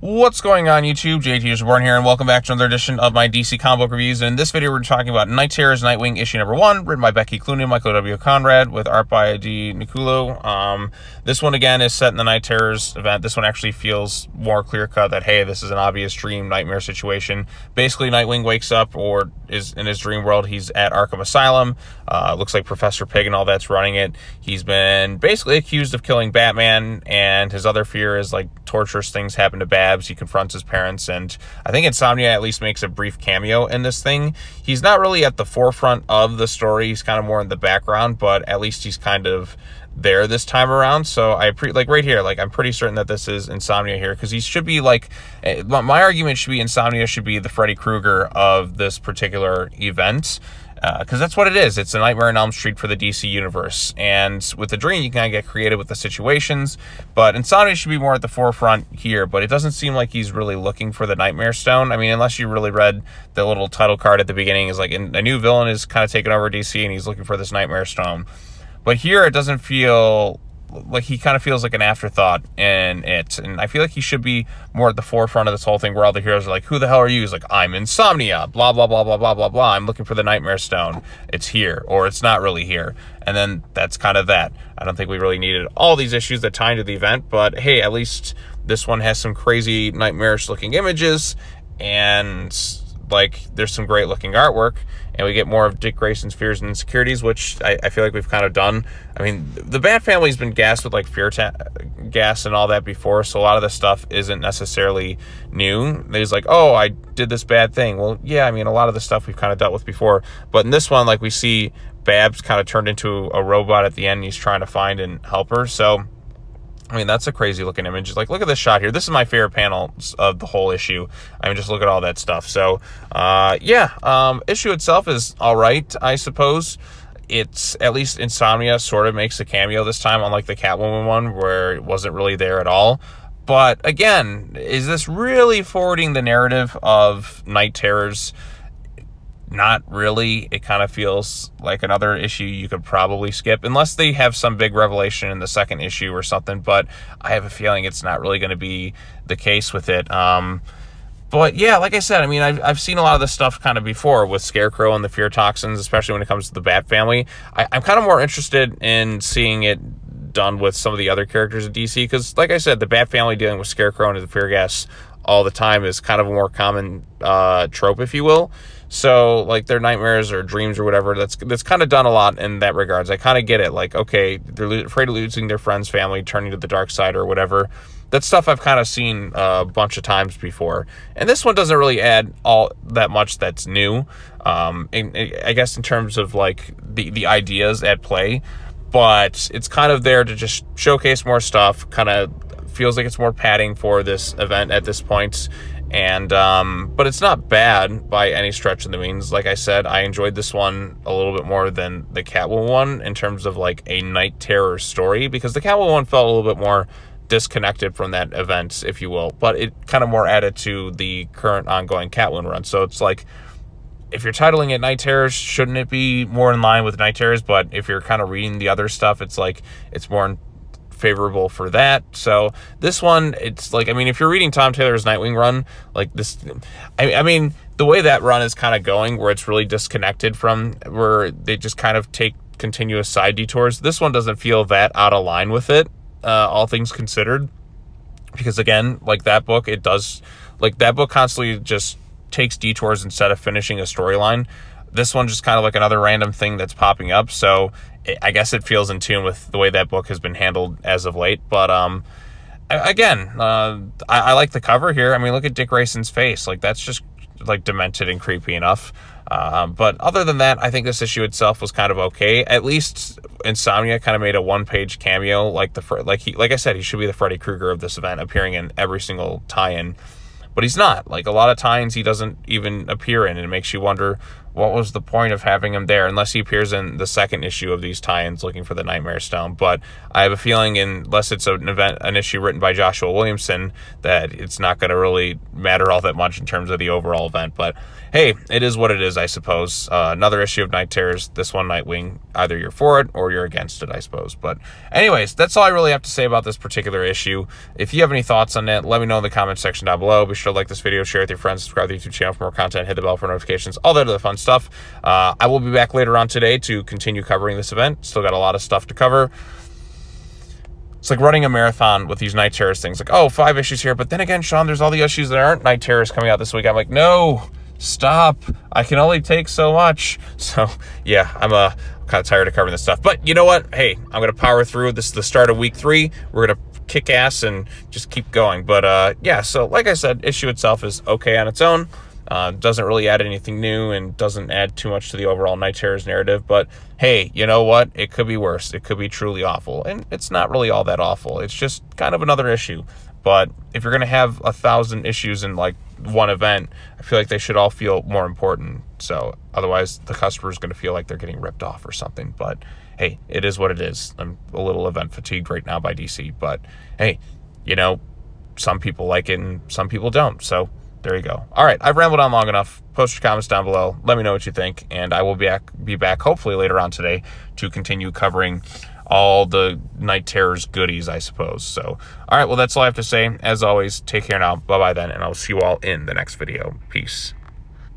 What's going on YouTube? JT is Reborn here, and welcome back to another edition of my DC comic book reviews. And in this video, we're talking about Night Terrors Nightwing issue number 1, written by Becky Clooney and Michael W. Conrad, with art by D. Niculo. This one, again, is set in the Night Terrors event. This one actually feels more clear-cut that, hey, this is an obvious dream nightmare situation. Basically, Nightwing wakes up, or is in his dream world. He's at Arkham Asylum. Looks like Professor Pig and all that's running it. He's been basically accused of killing Batman, and his other fear is, like, torturous things happen to Babs. He confronts his parents, and I think Insomnia at least makes a brief cameo in this thing. He's not really at the forefront of the story. He's kind of more in the background, but at least he's kind of there this time around. So like right here, like I'm pretty certain that this is Insomnia here, because he should be like, my argument should be Insomnia should be the Freddy Krueger of this particular event. Because that's what it is. It's a Nightmare on Elm Street for the DC universe. And with the dream, you can kind of get creative with the situations. But Insomnia should be more at the forefront here. But it doesn't seem like he's really looking for the Nightmare Stone. I mean, unless you really read the little title card at the beginning, is like a new villain is kind of taking over DC and he's looking for this Nightmare Stone. But here, it doesn't feel like, he kind of feels like an afterthought in it. And I feel like he should be more at the forefront of this whole thing, where all the heroes are like, who the hell are you? He's like, I'm Insomnia, blah, blah, blah, blah, blah, blah, blah. I'm looking for the Nightmare Stone. It's here, or it's not really here. And then that's kind of that. I don't think we really needed all these issues that tie into the event, but hey, at least this one has some crazy nightmarish looking images, and like there's some great looking artwork, and we get more of Dick Grayson's fears and insecurities, which I feel like we've kind of done. I mean, the Bat family's been gassed with like fear gas and all that before, so a lot of this stuff isn't necessarily new. There's like, oh, I did this bad thing. Well, yeah, I mean, a lot of the stuff we've kind of dealt with before, but in this one, like, we see Babs kind of turned into a robot at the end, and he's trying to find and help her. So I mean, that's a crazy looking image. Like, look at this shot here. This is my favorite panel of the whole issue. I mean, just look at all that stuff. So, yeah, issue itself is all right, I suppose. It's, at least Insomnia sort of makes a cameo this time, unlike the Catwoman one, where it wasn't really there at all. But again, is this really forwarding the narrative of Night Terrors? Not really. It kind of feels like another issue you could probably skip, unless they have some big revelation in the second issue or something, but I have a feeling it's not really going to be the case with it. But yeah, like I said, I mean, I've seen a lot of this stuff kind of before with Scarecrow and the fear toxins, especially when it comes to the Bat family. I'm kind of more interested in seeing it done with some of the other characters of DC, because like I said, the Bat family dealing with Scarecrow and the fear gas all the time is kind of a more common trope, if you will. So, like, their nightmares or dreams or whatever, that's kind of done a lot in that regards. I kind of get it. Like, okay, they're afraid of losing their friend's family, turning to the dark side or whatever. That stuff I've kind of seen a bunch of times before. And this one doesn't really add all that much that's new, I guess, in terms of, like, the ideas at play. But it's kind of there to just showcase more stuff. Kind of feels like it's more padding for this event at this point. And but it's not bad by any stretch of the means. Like I said, I enjoyed this one a little bit more than the Catwoman one in terms of like a Night Terror story, because the Catwoman one felt a little bit more disconnected from that event, if you will, but it kind of more added to the current ongoing Catwoman run. So it's like, if you're titling it Night Terrors, shouldn't it be more in line with Night Terrors? But if you're kind of reading the other stuff, it's like it's more favorable for that. So this one, it's like, I mean, if you're reading Tom Taylor's Nightwing run, like this, I mean, the way that run is kind of going, where it's really disconnected from, where they just kind of take continuous side detours. This one doesn't feel that out of line with it, all things considered, because again, like that book, it does, like that book constantly just takes detours instead of finishing a storyline. This one just kind of like another random thing that's popping up. So I guess it feels in tune with the way that book has been handled as of late. But again, I like the cover here. I mean, look at Dick Grayson's face. Like, that's just like demented and creepy enough. But other than that, I think this issue itself was kind of okay. At least Insomnia kind of made a one-page cameo. Like I said, he should be the Freddy Krueger of this event, appearing in every single tie-in. But he's not. Like, a lot of times he doesn't even appear in, and it makes you wonder what was the point of having him there, unless he appears in the second issue of these tie-ins looking for the Nightmare Stone. But I have a feeling, unless it's an issue written by Joshua Williamson, that it's not going to really matter all that much in terms of the overall event. But hey, it is what it is, I suppose. Another issue of Night Terrors, this one Nightwing. Either you're for it or you're against it, I suppose. But anyways, that's all I really have to say about this particular issue. If you have any thoughts on it, let me know in the comment section down below. Be sure to like this video, share it with your friends, subscribe to the YouTube channel for more content, hit the bell for notifications, all that other fun stuff. I will be back later on today to continue covering this event. Still got a lot of stuff to cover. It's like running a marathon with these Night Terrors things. Like, oh, 5 issues here. But then again, Sean, there's all the issues that aren't Night Terrors coming out this week. I'm like, no, stop. I can only take so much. So, yeah, I'm kind of tired of covering this stuff. But you know what? Hey, I'm going to power through. This is the start of week 3. We're going to kick ass and just keep going. But, yeah, so like I said, issue itself is okay on its own. Doesn't really add anything new and doesn't add too much to the overall Night Terrors narrative. But hey, you know what? It could be worse. It could be truly awful. And it's not really all that awful. It's just kind of another issue. But if you're going to have 1,000 issues in like one event, I feel like they should all feel more important. So otherwise the customer is going to feel like they're getting ripped off or something. But hey, it is what it is. I'm a little event fatigued right now by DC. But hey, you know, some people like it and some people don't. So there you go. All right, I've rambled on long enough. Post your comments down below. Let me know what you think, and I will be back hopefully later on today to continue covering all the Night Terrors goodies, I suppose. So, all right, well, that's all I have to say. As always, take care now. Bye-bye then, and I'll see you all in the next video. Peace.